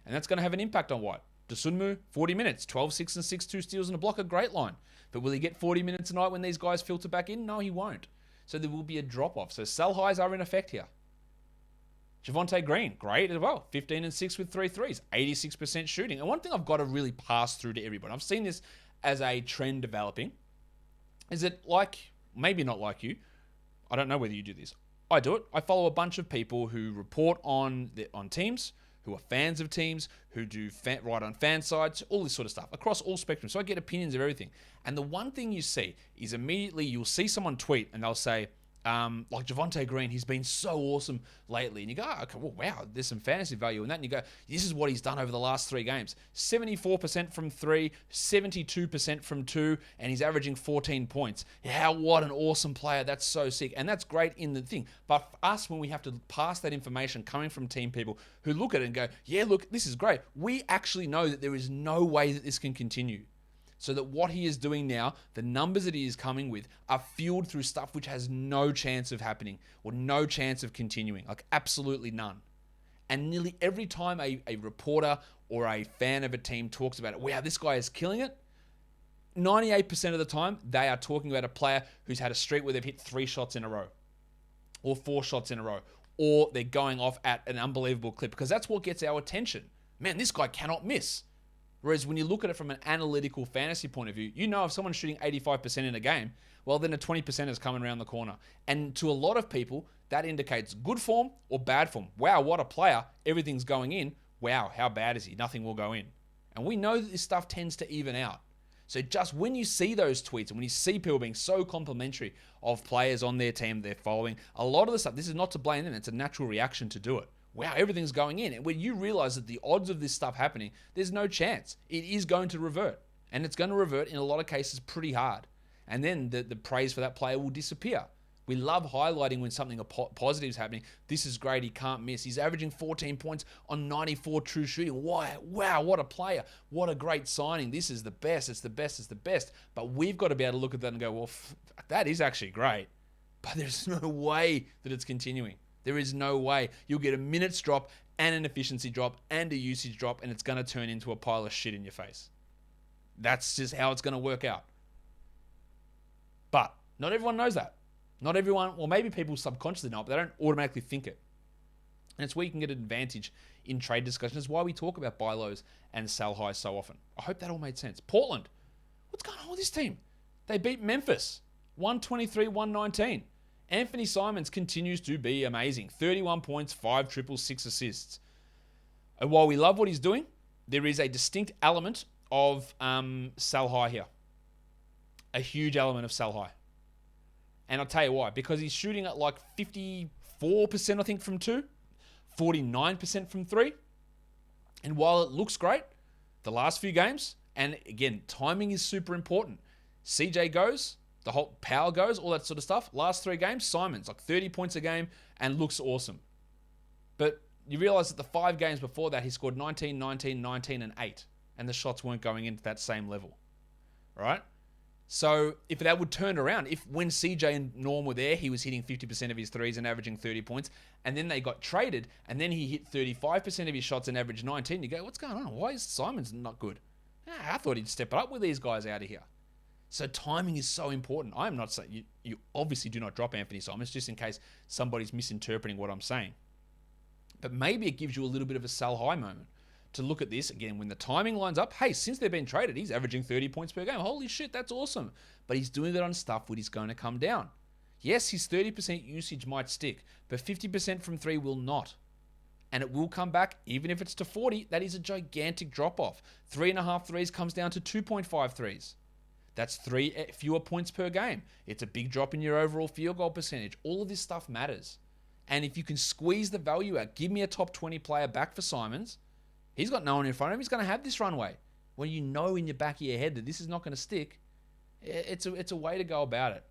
And that's going to have an impact on White. Dosunmu, 40 minutes, 12, 6, and 6, 2 steals and a block, a great line. But will he get 40 minutes a night when these guys filter back in? No, he won't. So there will be a drop-off. So sell highs are in effect here. Javonte Green, great as well. 15 and 6 with 3 threes, 86% shooting. And one thing I've got to really pass through to everybody, I've seen this as a trend developing, is that maybe not like you, I don't know whether you do this. I do it. I follow a bunch of people who report on teams, who are fans of teams, who do write on fan sites, all this sort of stuff, across all spectrums. So I get opinions of everything. And the one thing you see is immediately you'll see someone tweet and they'll say, like Javonte Green, he's been so awesome lately. And you go, oh, okay, well, wow, there's some fantasy value in that. And you go, this is what he's done over the last 3 games. 74% from 3, 72% from 2, and he's averaging 14 points. What an awesome player. That's so sick. And that's great in the thing. But for us, when we have to pass that information coming from team people who look at it and go, yeah, look, this is great. We actually know that there is no way that this can continue. So that what he is doing now, the numbers that he is coming with, are fueled through stuff which has no chance of happening or no chance of continuing, like absolutely none. And nearly every time a reporter or a fan of a team talks about it, wow, this guy is killing it, 98% of the time, they are talking about a player who's had a streak where they've hit 3 shots in a row or 4 shots in a row, or they're going off at an unbelievable clip, because that's what gets our attention. Man, this guy cannot miss. Whereas when you look at it from an analytical fantasy point of view, you know if someone's shooting 85% in a game, well, then a 20% is coming around the corner. And to a lot of people, that indicates good form or bad form. Wow, what a player. Everything's going in. Wow, how bad is he? Nothing will go in. And we know that this stuff tends to even out. So just when you see those tweets and when you see people being so complimentary of players on their team they're following, a lot of the stuff, this is not to blame them. It's a natural reaction to do it. Wow, everything's going in. And when you realize that the odds of this stuff happening, there's no chance. It is going to revert. And it's going to revert in a lot of cases pretty hard. And then the praise for that player will disappear. We love highlighting when something positive is happening. This is great. He can't miss. He's averaging 14 points on 94 true shooting. Wow, what a player. What a great signing. This is the best. It's the best. It's the best. But we've got to be able to look at that and go, well, that is actually great. But there's no way that it's continuing. There is no way. You'll get a minutes drop and an efficiency drop and a usage drop, and it's going to turn into a pile of shit in your face. That's just how it's going to work out. But not everyone knows that. Not everyone, or maybe people subconsciously know it, but they don't automatically think it. And it's where you can get an advantage in trade discussions. It's why we talk about buy lows and sell highs so often. I hope that all made sense. Portland, what's going on with this team? They beat Memphis. 123, 119. Anthony Simons continues to be amazing. 31 points, 5 triples, 6 assists. And while we love what he's doing, there is a distinct element of sell high here. A huge element of sell high. And I'll tell you why. Because he's shooting at like 54%, I think, from 2. 49% from 3. And while it looks great, the last few games, and again, timing is super important. CJ goes, the whole power goes, all that sort of stuff. Last 3 games, Simons, like 30 points a game and looks awesome. But you realize that the 5 games before that, he scored 19, 19, 19, and 8. And the shots weren't going into that same level. Right? So if that would turn around, if when CJ and Norm were there, he was hitting 50% of his threes and averaging 30 points, and then they got traded, and then he hit 35% of his shots and averaged 19, you go, what's going on? Why is Simons not good? I thought he'd step it up with these guys out of here. So timing is so important. I'm not saying, you obviously do not drop Anthony Simons, just in case somebody's misinterpreting what I'm saying. But maybe it gives you a little bit of a sell high moment to look at this again when the timing lines up. Hey, since they've been traded, he's averaging 30 points per game. Holy shit, that's awesome. But he's doing it on stuff which is going to come down. Yes, his 30% usage might stick, but 50% from 3 will not. And it will come back, even if it's to 40. That is a gigantic drop off. 3.5 threes comes down to 2.5 threes. That's 3 fewer points per game. It's a big drop in your overall field goal percentage. All of this stuff matters. And if you can squeeze the value out, give me a top 20 player back for Simons. He's got no one in front of him. He's going to have this runway. When you know in your back of your head that this is not going to stick, it's a way to go about it.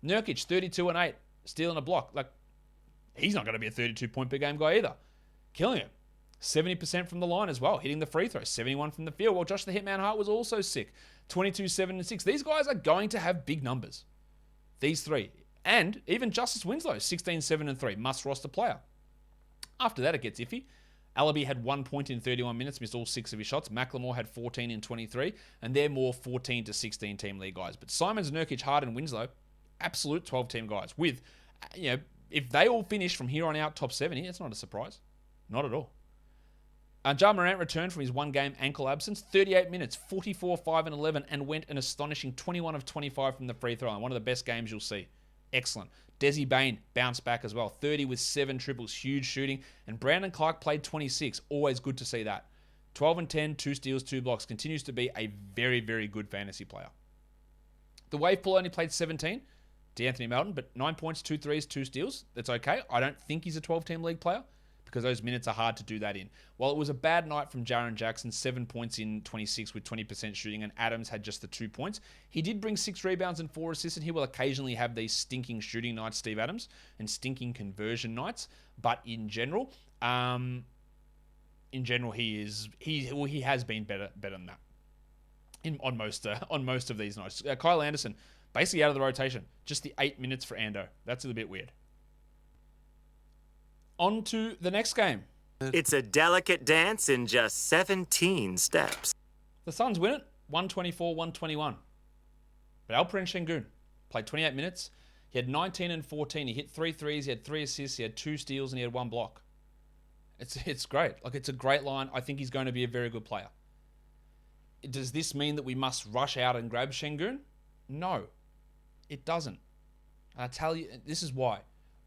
Nurkic, 32 and 8, stealing a block. Like, he's not going to be a 32 point per game guy either. Killing him. 70% from the line as well, hitting the free throw. 71 from the field. Well, Josh the Hitman Hart was also sick. 22, 7, and 6. These guys are going to have big numbers. These 3. And even Justice Winslow, 16, 7, and 3. Must roster player. After that, it gets iffy. Alabi had 1 point in 31 minutes, missed all 6 of his shots. McLemore had 14 in 23, and they're more 14 to 16 team league guys. But Simons, Nurkic, Hart, and Winslow, absolute 12-team guys. With, if they all finish from here on out top 70, it's not a surprise. Not at all. Ja Morant returned from his 1-game ankle absence, 38 minutes, 44, 5, and 11, and went an astonishing 21 of 25 from the free throw line. One of the best games you'll see. Excellent. Desi Bane bounced back as well. 30 with 7 triples, huge shooting. And Brandon Clark played 26. Always good to see that. 12 and 10, 2 steals, 2 blocks. Continues to be a very, very good fantasy player. The wave pool only played 17. DeAnthony Melton, but 9 points, 2 threes, 2 steals. That's okay. I don't think he's a 12-team league player because those minutes are hard to do that in. While it was a bad night from Jaren Jackson, 7 points in 26 with 20% shooting, and Adams had just the 2 points. He did bring 6 rebounds and 4 assists, and he will occasionally have these stinking shooting nights, Steve Adams, and stinking conversion nights. But in general, he has been better than that on most of these nights. Kyle Anderson basically out of the rotation, just the 8 minutes for Ando. That's a little bit weird. On to the next game. It's a delicate dance in just 17 steps. The Suns win it, 124-121. But Alperen Sengun played 28 minutes. He had 19 and 14. He hit 3 threes. He had 3 assists. He had 2 steals, and he had 1 block. It's great. Like, it's a great line. I think he's going to be a very good player. Does this mean that we must rush out and grab Sengun? No, it doesn't. And I tell you, this is why.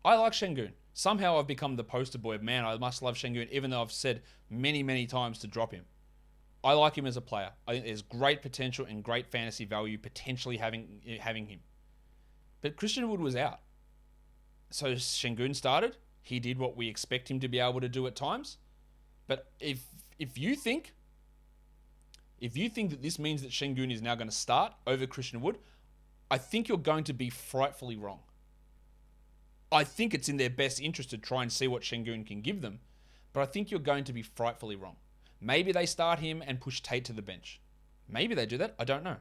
I like Sengun. Somehow I've become the poster boy of, man, I must love Sengun, even though I've said many, many times to drop him. I like him as a player. I think there's great potential and great fantasy value potentially having him. But Christian Wood was out. So Sengun started. He did what we expect him to be able to do at times. But if you think that this means that Sengun is now going to start over Christian Wood, I think you're going to be frightfully wrong. I think it's in their best interest to try and see what Sengun can give them, but I think you're going to be frightfully wrong. Maybe they start him and push Tate to the bench. Maybe they do that. I don't know.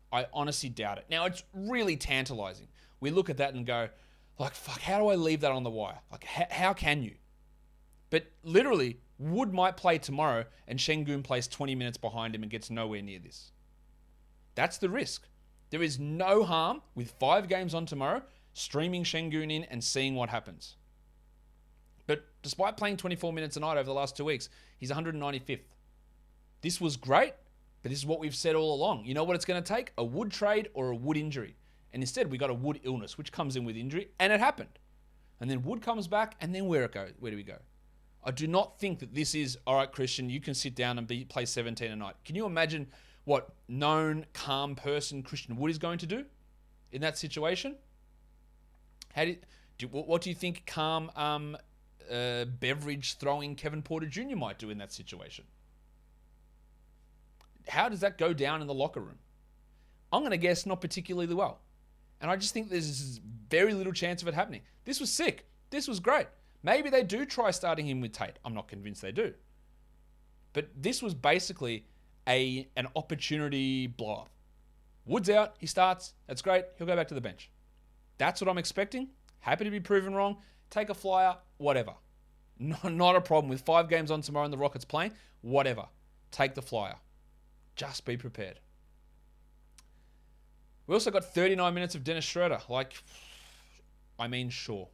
I honestly doubt it. Now, it's really tantalizing. We look at that and go, like, fuck, how do I leave that on the wire? Like, how can you? But literally, Wood might play tomorrow and Sengun plays 20 minutes behind him and gets nowhere near this. That's the risk. There is no harm with 5 games on tomorrow streaming Sengun in and seeing what happens. But despite playing 24 minutes a night over the last 2 weeks, he's 195th. This was great, but this is what we've said all along. You know what it's going to take? A Wood trade or a Wood injury. And instead, we got a Wood illness, which comes in with injury, and it happened. And then Wood comes back, and then where do we go? I do not think that this is, all right, Christian, you can sit down and play 17 a night. Can you imagine what known, calm person Christian Wood is going to do in that situation? What do you think calm beverage throwing Kevin Porter Jr. might do in that situation? How does that go down in the locker room? I'm going to guess not particularly well. And I just think there's very little chance of it happening. This was sick. This was great. Maybe they do try starting him with Tate. I'm not convinced they do. But this was basically an opportunity blow up. Wood's out. He starts. That's great. He'll go back to the bench. That's what I'm expecting. Happy to be proven wrong. Take a flyer. Whatever. Not a problem. With 5 games on tomorrow and the Rockets playing, whatever. Take the flyer. Just be prepared. We also got 39 minutes of Dennis Schroeder. Sure.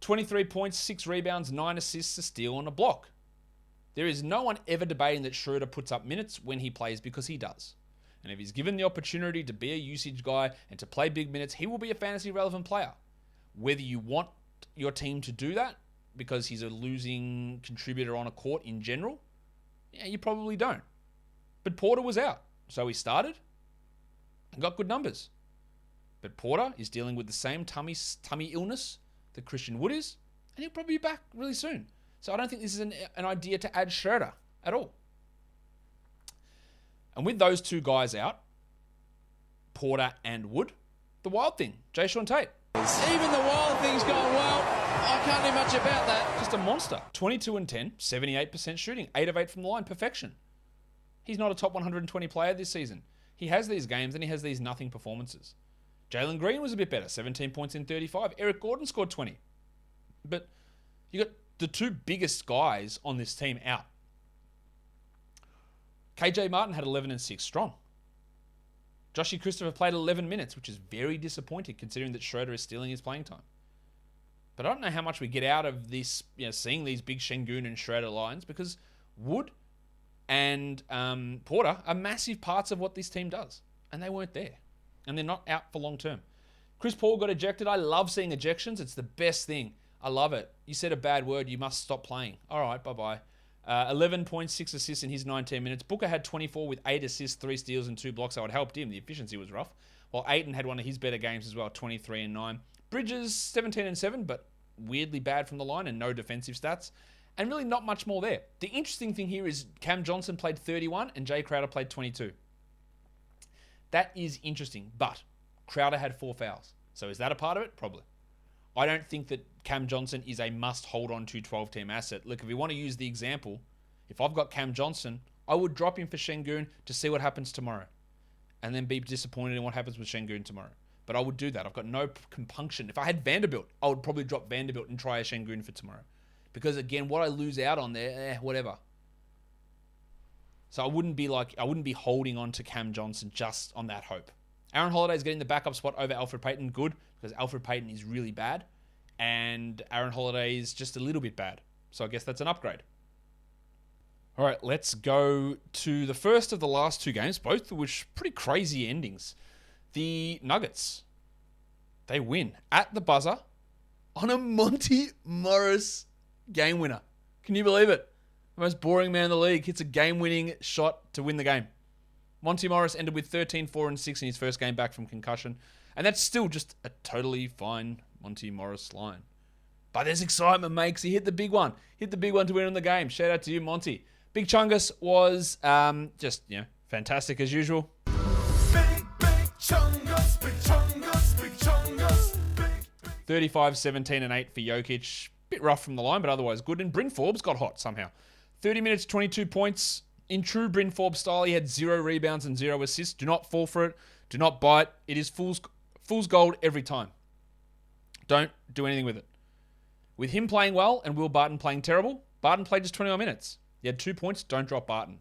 23 points, 6 rebounds, 9 assists, a steal, and a block. There is no one ever debating that Schroeder puts up minutes when he plays, because he does. And if he's given the opportunity to be a usage guy and to play big minutes, he will be a fantasy relevant player. Whether you want your team to do that because he's a losing contributor on a court in general, yeah, you probably don't. But Porter was out, so he started and got good numbers. But Porter is dealing with the same tummy illness that Christian Wood is, and he'll probably be back really soon. So I don't think this is an idea to add Schroeder at all. And with those two guys out, Porter and Wood, the wild thing, Jayshawn Tate. Even the wild thing's gone well. I can't do much about that. Just a monster. 22 and 10, 78% shooting, 8 of 8 from the line, perfection. He's not a top 120 player this season. He has these games and he has these nothing performances. Jalen Green was a bit better, 17 points in 35. Eric Gordon scored 20. But you got the two biggest guys on this team out. KJ Martin had 11 and 6 strong. Joshie Christopher played 11 minutes, which is very disappointing considering that Schroeder is stealing his playing time. But I don't know how much we get out of this, seeing these big Sengun and Schroeder lines, because Wood and Porter are massive parts of what this team does. And they weren't there. And they're not out for long term. Chris Paul got ejected. I love seeing ejections. It's the best thing. I love it. You said a bad word, you must stop playing. All right, bye-bye. 11.6 assists in his 19 minutes. Booker had 24 with 8 assists, 3 steals, and 2 blocks. So it helped him. The efficiency was rough. While Ayton had one of his better games as well, 23 and 9. Bridges, 17 and 7, but weirdly bad from the line and no defensive stats. And really not much more there. The interesting thing here is Cam Johnson played 31 and Jay Crowder played 22. That is interesting, but Crowder had 4 fouls. So is that a part of it? Probably. I don't think that Cam Johnson is a must-hold-on-to 12-team asset. Look, if we want to use the example, if I've got Cam Johnson, I would drop him for Sengun to see what happens tomorrow and then be disappointed in what happens with Sengun tomorrow. But I would do that. I've got no compunction. If I had Vanderbilt, I would probably drop Vanderbilt and try a Sengun for tomorrow. Because, again, what I lose out on there, whatever. So I wouldn't be holding on to Cam Johnson just on that hope. Aaron Holiday's getting the backup spot over Alfred Payton. Good, because Alfred Payton is really bad. And Aaron Holiday is just a little bit bad. So I guess that's an upgrade. All right, let's go to the first of the last 2 games, both of which pretty crazy endings. The Nuggets, they win at the buzzer on a Monty Morris game winner. Can you believe it? The most boring man in the league hits a game-winning shot to win the game. Monty Morris ended with 13, 4, and 6 in his first game back from concussion. And that's still just a totally fine Monty Morris line. But there's excitement, mate, because he hit the big one. Hit the big one to win in the game. Shout out to you, Monty. Big Chungus was just, fantastic as usual. Big Chungus, Big Chungus, Big Chungus, big. 35, 17, and 8 for Jokic. Bit rough from the line, but otherwise good. And Bryn Forbes got hot somehow. 30 minutes, 22 points. In true Bryn Forbes style, he had 0 rebounds and 0 assists. Do not fall for it. Do not buy it. It is fool's gold every time. Don't do anything with it. With him playing well and Will Barton playing terrible, Barton played just 21 minutes. He had 2 points. Don't drop Barton.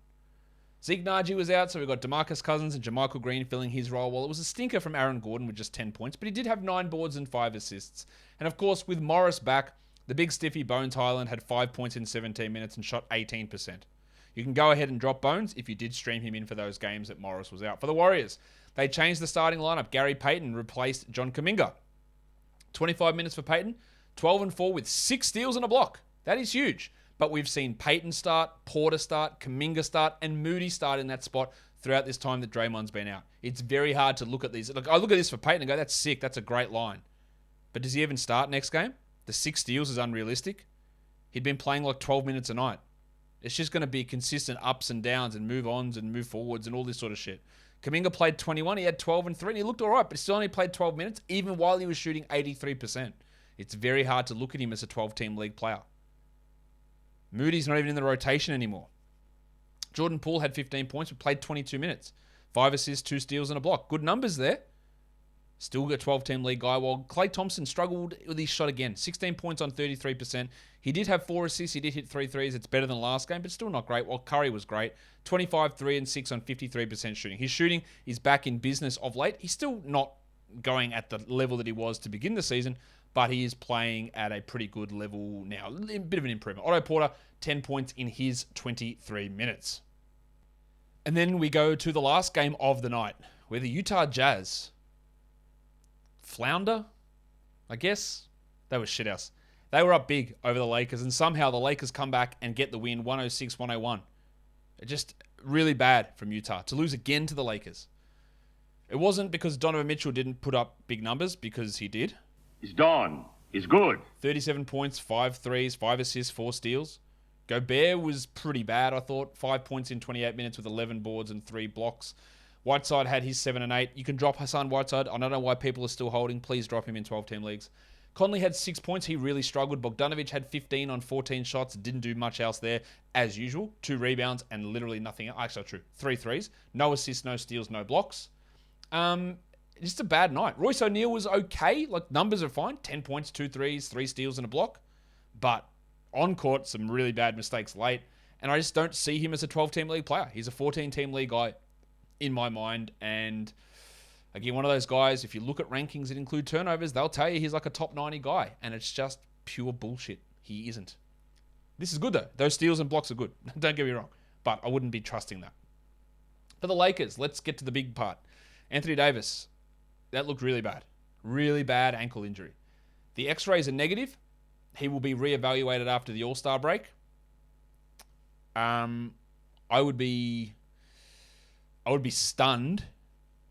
Zeke Naji was out, so we got DeMarcus Cousins and JaMychal Green filling his role. Well, it was a stinker from Aaron Gordon with just 10 points, but he did have 9 boards and 5 assists. And of course, with Morris back, the big stiffy Bones Highland had 5 points in 17 minutes and shot 18%. You can go ahead and drop Bones if you did stream him in for those games that Morris was out. For the Warriors, They changed the starting lineup. Gary Payton replaced John Kuminga. 25 minutes for Payton, 12-4 with 6 steals and a block. That is huge. But we've seen Payton start, Porter start, Kuminga start, and Moody start in that spot throughout this time that Draymond's been out. It's very hard to look at these. Look, I look at this for Payton and go, that's sick. That's a great line. But does he even start next game? The 6 steals is unrealistic. He'd been playing like 12 minutes a night. It's just going to be consistent ups and downs and move-ons and move-forwards and all this sort of shit. Kuminga played 21. He had 12 and 3, and he looked all right, but he still only played 12 minutes, even while he was shooting 83%. It's very hard to look at him as a 12-team league player. Moody's not even in the rotation anymore. Jordan Poole had 15 points, but played 22 minutes. 5 assists, 2 steals, and a block. Good numbers there. Still a 12-team league guy, while Klay Thompson struggled with his shot again. 16 points on 33%. He did have 4 assists. He did hit 3 threes. It's better than last game, but still not great, while Curry was great. 25, 3, and 6 on 53% shooting. His shooting is back in business of late. He's still not going at the level that he was to begin the season, but he is playing at a pretty good level now. A bit of an improvement. Otto Porter, 10 points in his 23 minutes. And then we go to the last game of the night, where the Utah Jazz flounder, I guess. They were shithouse. They were up big over the Lakers, and somehow the Lakers come back and get the win, 106-101. Just really bad from Utah to lose again to the Lakers. It wasn't because Donovan Mitchell didn't put up big numbers, because he did. He's done. He's good. 37 points, 5 threes, 5 assists, 4 steals. Gobert was pretty bad, I thought. 5 points in 28 minutes with 11 boards and 3 blocks. Whiteside had his 7 and 8. You can drop Hassan Whiteside. I don't know why people are still holding. Please drop him in 12-team leagues. Conley had 6 points. He really struggled. Bogdanovic had 15 on 14 shots. Didn't do much else there, as usual. 2 rebounds and literally nothing else. Actually, true. 3 threes. No assists, no steals, no blocks. Just a bad night. Royce O'Neal was okay. Like, numbers are fine. 10 points, 2 threes, 3 steals, and a block. But on court, some really bad mistakes late. And I just don't see him as a 12-team league player. He's a 14-team league guy in my mind. And again, one of those guys, if you look at rankings that include turnovers, they'll tell you he's like a top 90 guy. And it's just pure bullshit. He isn't. This is good, though. Those steals and blocks are good. Don't get me wrong. But I wouldn't be trusting that. For the Lakers, let's get to the big part. Anthony Davis. That looked really bad. Really bad ankle injury. The x-rays are negative. He will be reevaluated after the All-Star break. I would be stunned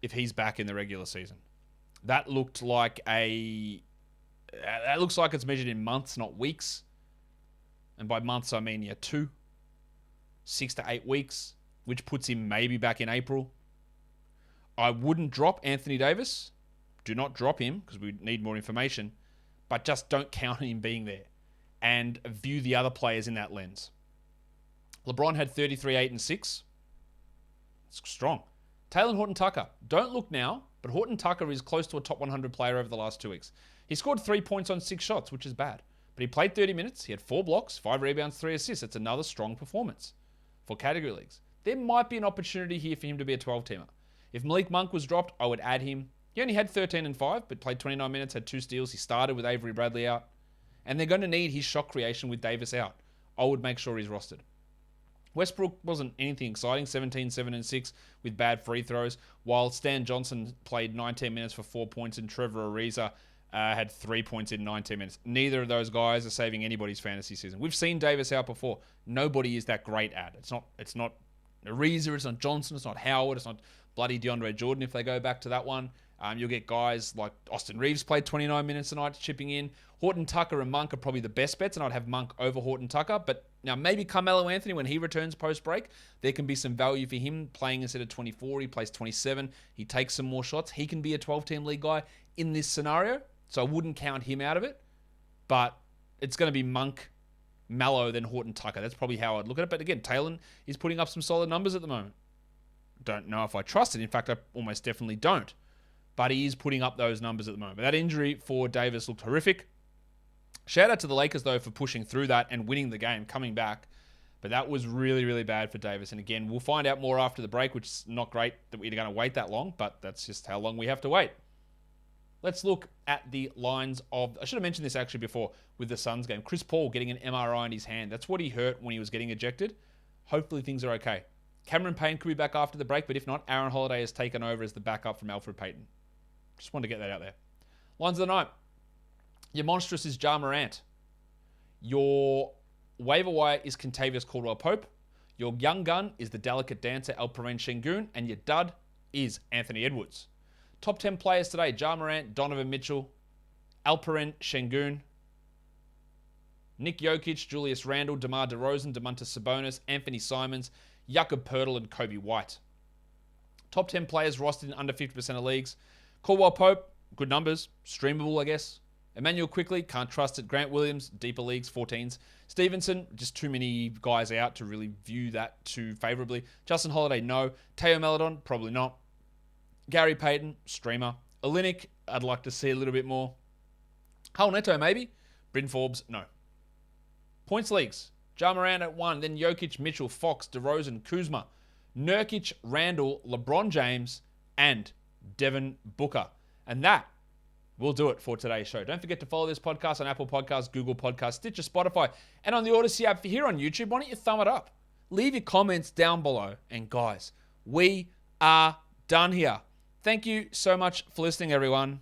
if he's back in the regular season. That looks like it's measured in months, not weeks. And by months, I mean 2, 6 to 8 weeks, which puts him maybe back in April. I wouldn't drop Anthony Davis. Do not drop him because we need more information. But just don't count on him being there. And view the other players in that lens. LeBron had 33, 8, and 6. It's strong. Taylor Horton-Tucker. Don't look now, but Horton-Tucker is close to a top 100 player over the last 2 weeks. He scored 3 points on 6 shots, which is bad. But he played 30 minutes. He had 4 blocks, 5 rebounds, 3 assists. That's another strong performance for category leagues. There might be an opportunity here for him to be a 12-teamer. If Malik Monk was dropped, I would add him. He only had 13 and 5, but played 29 minutes, had 2 steals. He started with Avery Bradley out. And they're going to need his shot creation with Davis out. I would make sure he's rostered. Westbrook wasn't anything exciting, 17, 7, and 6 with bad free throws, while Stan Johnson played 19 minutes for 4 points and Trevor Ariza had 3 points in 19 minutes. Neither of those guys are saving anybody's fantasy season. We've seen Davis out before. Nobody is that great at. It's not Ariza, it's not Johnson, it's not Howard, it's not bloody DeAndre Jordan if they go back to that one. You'll get guys like Austin Reeves played 29 minutes tonight chipping in. Horton-Tucker and Monk are probably the best bets, and I'd have Monk over Horton-Tucker. But now maybe Carmelo Anthony, when he returns post-break, there can be some value for him playing instead of 24. He plays 27. He takes some more shots. He can be a 12-team league guy in this scenario, so I wouldn't count him out of it. But it's going to be Monk, Mello, then Horton-Tucker. That's probably how I'd look at it. But again, Taylor is putting up some solid numbers at the moment. Don't know if I trust it. In fact, I almost definitely don't. But he is putting up those numbers at the moment. But that injury for Davis looked horrific. Shout out to the Lakers, though, for pushing through that and winning the game, coming back. But that was really, really bad for Davis. And again, we'll find out more after the break, which is not great that we're going to wait that long, but that's just how long we have to wait. Let's look at the lines of... I should have mentioned this actually before with the Suns game. Chris Paul getting an MRI in his hand. That's what he hurt when he was getting ejected. Hopefully things are okay. Cameron Payne could be back after the break, but if not, Aaron Holiday has taken over as the backup from Alfred Payton. Just wanted to get that out there. Lines of the night. Your monstrous is Ja Morant. Your waiver wire is Kentavious Caldwell-Pope. Your young gun is the delicate dancer Alperen Sengun. And your dud is Anthony Edwards. Top 10 players today. Ja Morant, Donovan Mitchell, Alperen Sengun, Nick Jokic, Julius Randle, DeMar DeRozan, Domantas Sabonis, Anthony Simons, Jakob Poeltl, and Kobe White. Top 10 players rostered in under 50% of leagues. Caldwell-Pope, good numbers, streamable, I guess. Emmanuel Quickly, can't trust it. Grant Williams, deeper leagues, 14s. Stevenson, just too many guys out to really view that too favorably. Justin Holiday, no. Teo Maledon, probably not. Gary Payton, streamer. Olynyk, I'd like to see a little bit more. Hull Neto, maybe. Bryn Forbes, no. Points leagues. Ja Morant at 1, then Jokic, Mitchell, Fox, DeRozan, Kuzma, Nurkic, Randall, LeBron James, and Devin Booker. And that will do it for today's show. Don't forget to follow this podcast on Apple Podcasts, Google Podcasts, Stitcher, Spotify, and on the Odyssey app. If you're here on YouTube, why don't you thumb it up? Leave your comments down below. And guys, we are done here. Thank you so much for listening, everyone.